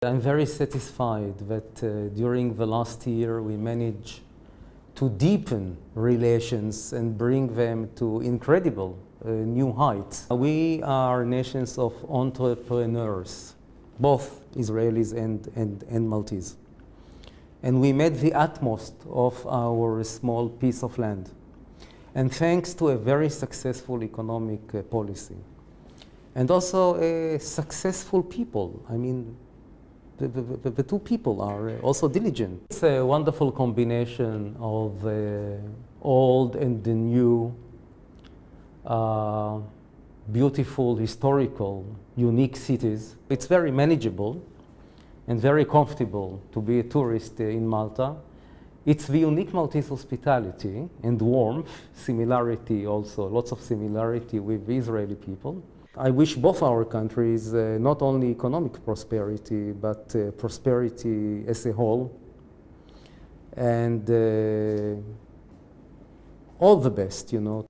I'm very satisfied that during the last year we managed to deepen relations and bring them to incredible new heights. We are nations of entrepreneurs, both Israelis and Maltese. And we made the utmost of our small piece of land. And thanks to a very successful economic policy. And also successful people. I mean, the two people are also diligent. It's a wonderful combination of the old and the new, beautiful, historical, unique cities. It's very manageable and very comfortable to be a tourist in Malta. It's the unique Maltese hospitality and warmth, similarity also, lots of similarity with the Israeli people. I wish both our countries not only economic prosperity, but prosperity as a whole. And all the best, you know.